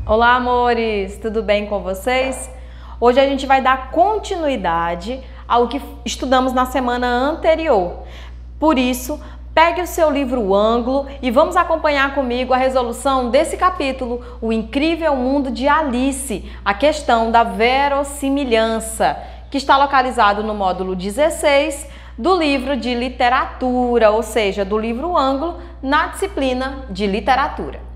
Olá, amores! Tudo bem com vocês? Hoje a gente vai dar continuidade ao que estudamos na semana anterior. Por isso, pegue o seu livro Ângulo e vamos acompanhar comigo a resolução desse capítulo, O Incrível Mundo de Alice, a questão da verossimilhança, que está localizado no módulo 16 do livro de literatura, ou seja, do livro Ângulo, na disciplina de literatura.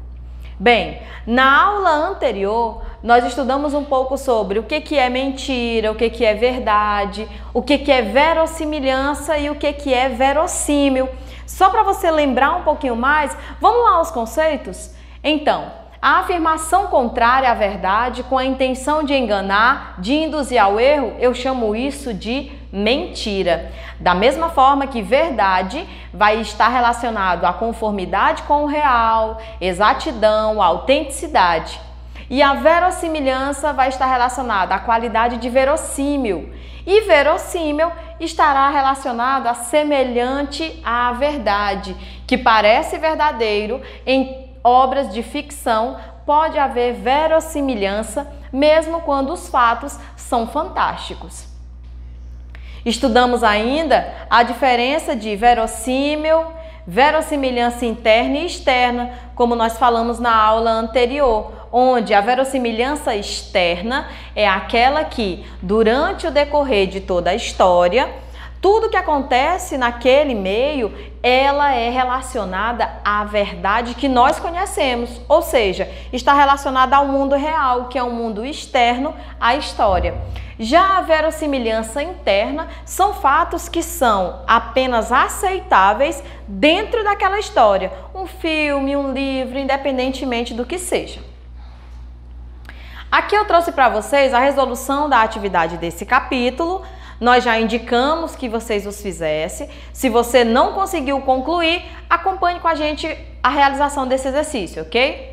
Bem, na aula anterior, nós estudamos um pouco sobre o que é mentira, o que é verdade, o que é verossimilhança e o que é verossímil. Só para você lembrar um pouquinho mais, vamos lá aos conceitos? Então, a afirmação contrária à verdade com a intenção de enganar, de induzir ao erro, eu chamo isso de mentira. Da mesma forma que verdade vai estar relacionado à conformidade com o real, exatidão, autenticidade. E a verossimilhança vai estar relacionada à qualidade de verossímil. E verossímil estará relacionado a semelhante à verdade, que parece verdadeiro. Em obras de ficção pode haver verossimilhança, mesmo quando os fatos são fantásticos. Estudamos ainda a diferença de verossímil, verossimilhança interna e externa, como nós falamos na aula anterior, onde a verossimilhança externa é aquela que, durante o decorrer de toda a história, tudo que acontece naquele meio, ela é relacionada à verdade que nós conhecemos, ou seja, está relacionada ao mundo real, que é um mundo externo à história. Já a verossimilhança interna são fatos que são apenas aceitáveis dentro daquela história, um filme, um livro, independentemente do que seja. Aqui eu trouxe para vocês a resolução da atividade desse capítulo. Nós já indicamos que vocês os fizessem. Se você não conseguiu concluir, acompanhe com a gente a realização desse exercício, ok?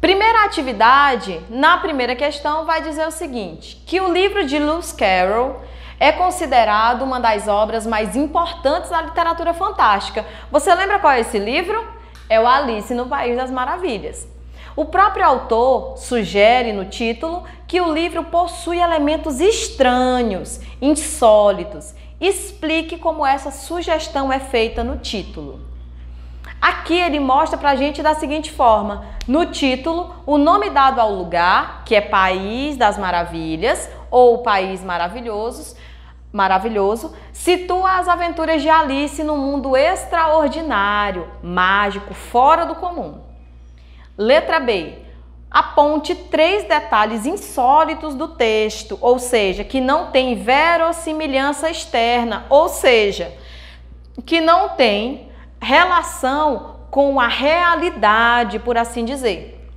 Primeira atividade, na primeira questão, vai dizer o seguinte, que o livro de Lewis Carroll é considerado uma das obras mais importantes da literatura fantástica. Você lembra qual é esse livro? É o Alice no País das Maravilhas. O próprio autor sugere no título que o livro possui elementos estranhos, insólitos. Explique como essa sugestão é feita no título. Aqui ele mostra pra gente da seguinte forma: no título, o nome dado ao lugar, que é País das Maravilhas ou País Maravilhoso, situa as aventuras de Alice num mundo extraordinário, mágico, fora do comum. Letra B. Aponte 3 detalhes insólitos do texto, ou seja, que não tem verossimilhança externa, ou seja, que não tem relação com a realidade, por assim dizer.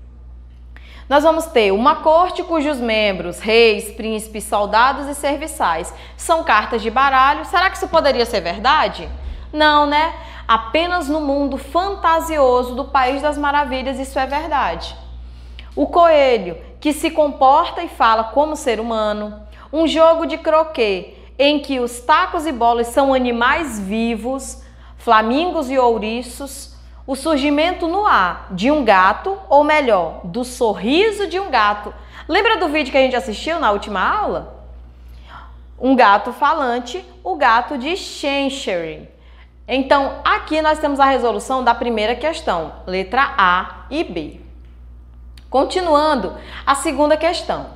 Nós vamos ter uma corte cujos membros, reis, príncipes, soldados e serviçais, são cartas de baralho. Será que isso poderia ser verdade? Não, né? Apenas no mundo fantasioso do País das Maravilhas isso é verdade. O coelho, que se comporta e fala como ser humano. Um jogo de croquet, em que os tacos e bolas são animais vivos, flamingos e ouriços. O surgimento no ar de um gato, ou melhor, do sorriso de um gato. Lembra do vídeo que a gente assistiu na última aula? Um gato falante, o gato de Chancery. Então, aqui nós temos a resolução da primeira questão, letra A e B. Continuando, a segunda questão.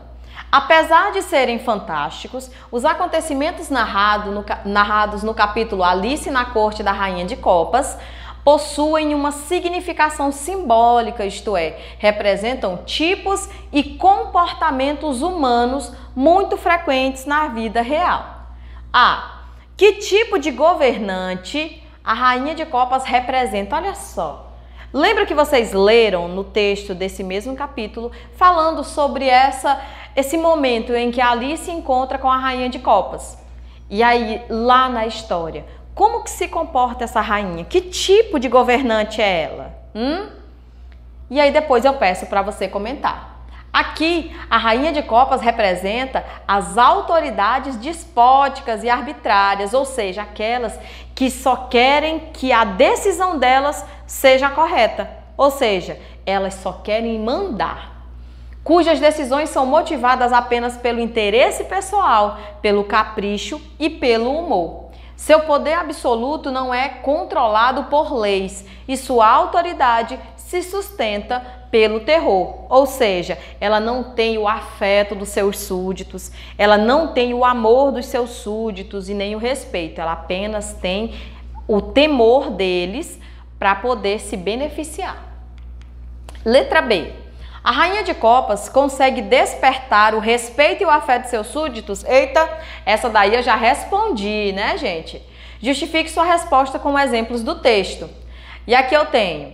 Apesar de serem fantásticos, os acontecimentos narrados no capítulo Alice na Corte da Rainha de Copas possuem uma significação simbólica, isto é, representam tipos e comportamentos humanos muito frequentes na vida real. A. Que tipo de governante a Rainha de Copas representa? Olha só. Lembra que vocês leram no texto desse mesmo capítulo falando sobre esse momento em que a Alice se encontra com a Rainha de Copas? E aí, lá na história, como que se comporta essa rainha? Que tipo de governante é ela? E aí depois eu peço para você comentar. Aqui, a Rainha de Copas representa as autoridades despóticas e arbitrárias, ou seja, aquelas que só querem que a decisão delas seja correta, ou seja, elas só querem mandar. cujas decisões são motivadas apenas pelo interesse pessoal, pelo capricho e pelo humor. Seu poder absoluto não é controlado por leis e sua autoridade se sustenta pelo terror, ou seja, ela não tem o afeto dos seus súditos, ela não tem o amor dos seus súditos e nem o respeito, ela apenas tem o temor deles para poder se beneficiar. Letra B. A rainha de copas consegue despertar o respeito e o afeto de seus súditos? Eita, essa daí eu já respondi, né, gente? Justifique sua resposta com exemplos do texto. E aqui eu tenho: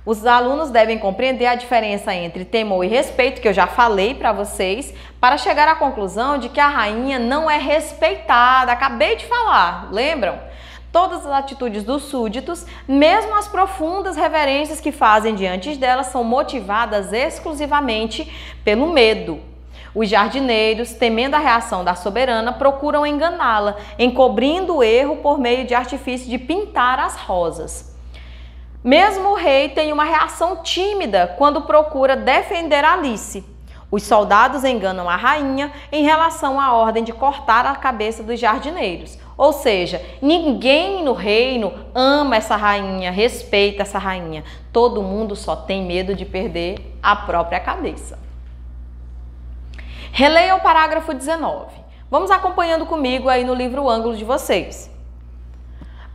os alunos devem compreender a diferença entre temor e respeito, que eu já falei para vocês, para chegar à conclusão de que a rainha não é respeitada. Acabei de falar, lembram? Todas as atitudes dos súditos, mesmo as profundas reverências que fazem diante delas, são motivadas exclusivamente pelo medo. Os jardineiros, temendo a reação da soberana, procuram enganá-la, encobrindo o erro por meio de artifício de pintar as rosas. Mesmo o rei tem uma reação tímida quando procura defender Alice. Os soldados enganam a rainha em relação à ordem de cortar a cabeça dos jardineiros. Ou seja, ninguém no reino ama essa rainha, respeita essa rainha. Todo mundo só tem medo de perder a própria cabeça. Releia o parágrafo 19. Vamos acompanhando comigo aí no livro ângulo de vocês.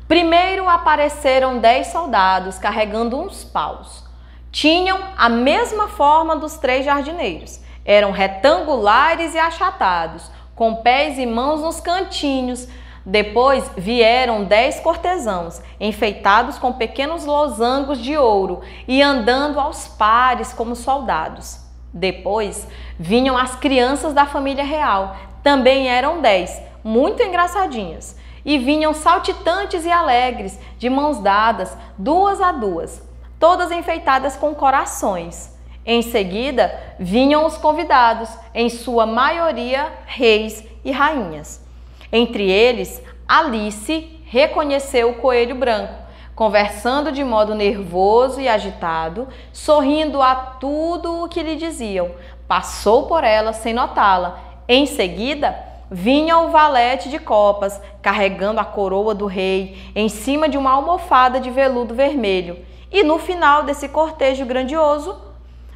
Primeiro apareceram 10 soldados carregando uns paus. Tinham a mesma forma dos 3 jardineiros. Eram retangulares e achatados, com pés e mãos nos cantinhos. Depois vieram 10 cortesãos, enfeitados com pequenos losangos de ouro e andando aos pares como soldados. Depois vinham as crianças da família real, também eram 10, muito engraçadinhas, e vinham saltitantes e alegres, de mãos dadas, 2 a 2, todas enfeitadas com corações. Em seguida vinham os convidados, em sua maioria reis e rainhas. Entre eles, Alice reconheceu o coelho branco, conversando de modo nervoso e agitado, sorrindo a tudo o que lhe diziam. Passou por ela sem notá-la. Em seguida, vinha o valete de copas, carregando a coroa do rei, em cima de uma almofada de veludo vermelho. E no final desse cortejo grandioso,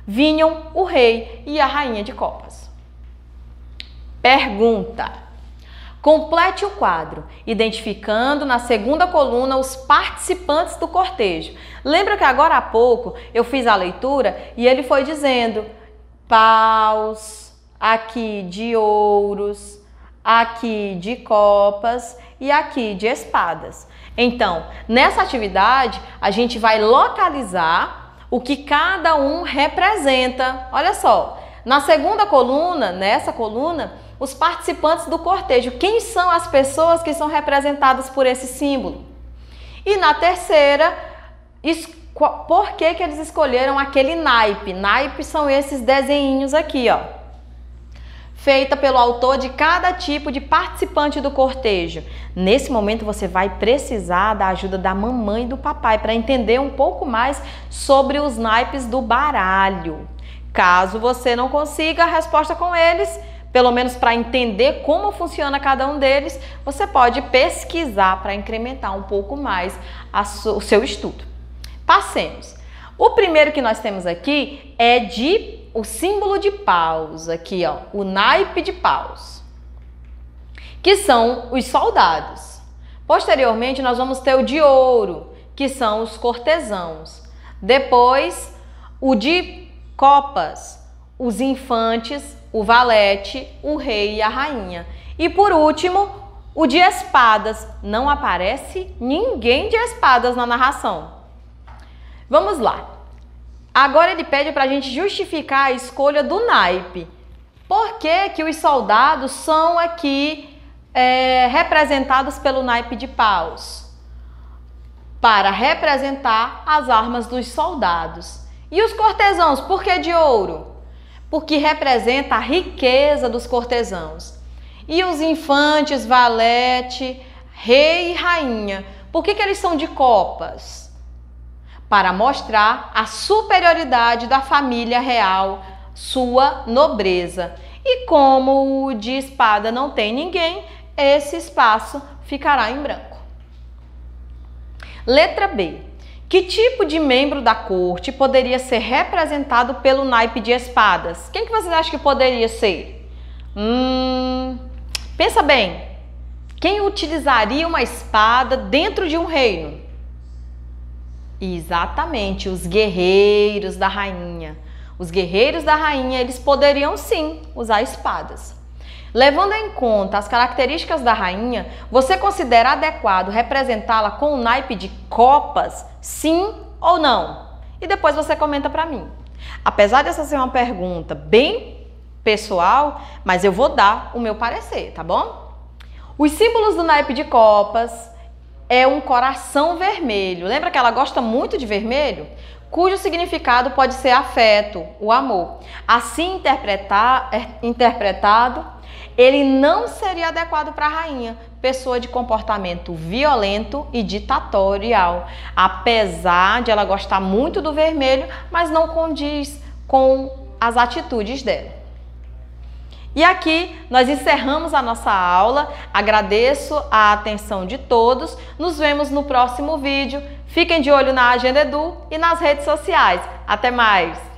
vinham o rei e a rainha de copas. Pergunta: complete o quadro, identificando na segunda coluna os participantes do cortejo. Lembra que agora há pouco eu fiz a leitura e ele foi dizendo paus, aqui de ouros, aqui de copas e aqui de espadas. Então, nessa atividade, a gente vai localizar o que cada um representa. Olha só, na segunda coluna, nessa coluna, os participantes do cortejo. Quem são as pessoas que são representadas por esse símbolo? E na terceira, por que eles escolheram aquele naipe? Naipes são esses desenhinhos aqui, ó, feita pelo autor de cada tipo de participante do cortejo. Nesse momento você vai precisar da ajuda da mamãe e do papai para entender um pouco mais sobre os naipes do baralho. Caso você não consiga a resposta com eles, pelo menos para entender como funciona cada um deles, você pode pesquisar para incrementar um pouco mais o seu estudo. Passemos. O primeiro que nós temos aqui é o símbolo de paus, aqui ó, o naipe de paus, que são os soldados. Posteriormente nós vamos ter o de ouro, que são os cortesãos. Depois o de copas, os infantes, o valete, o rei e a rainha. E por último, o de espadas. Não aparece ninguém de espadas na narração. Vamos lá. Agora ele pede para a gente justificar a escolha do naipe. Por que que os soldados são aqui representados pelo naipe de paus? Para representar as armas dos soldados. E os cortesãos, por que de ouro? Porque representa a riqueza dos cortesãos. E os infantes, valete, rei e rainha, por que eles são de copas? Para mostrar a superioridade da família real sua nobreza. E como o de espada não tem ninguém, esse espaço ficará em branco. Letra B. Que tipo de membro da corte poderia ser representado pelo naipe de espadas? Quem que vocês acham que poderia ser? Pensa bem. Quem utilizaria uma espada dentro de um reino? Exatamente, os guerreiros da rainha. Os guerreiros da rainha, eles poderiam sim usar espadas. Levando em conta as características da rainha, você considera adequado representá-la com o naipe de copas? Sim ou não? E depois você comenta para mim. Apesar dessa ser uma pergunta bem pessoal, mas eu vou dar o meu parecer, tá bom? Os símbolos do naipe de copas é um coração vermelho. Lembra que ela gosta muito de vermelho? Cujo significado pode ser afeto, o amor. Assim interpretado, ele não seria adequado para a rainha, pessoa de comportamento violento e ditatorial. Apesar de ela gostar muito do vermelho, mas não condiz com as atitudes dela. E aqui nós encerramos a nossa aula. Agradeço a atenção de todos. Nos vemos no próximo vídeo. Fiquem de olho na Agenda Edu e nas redes sociais. Até mais!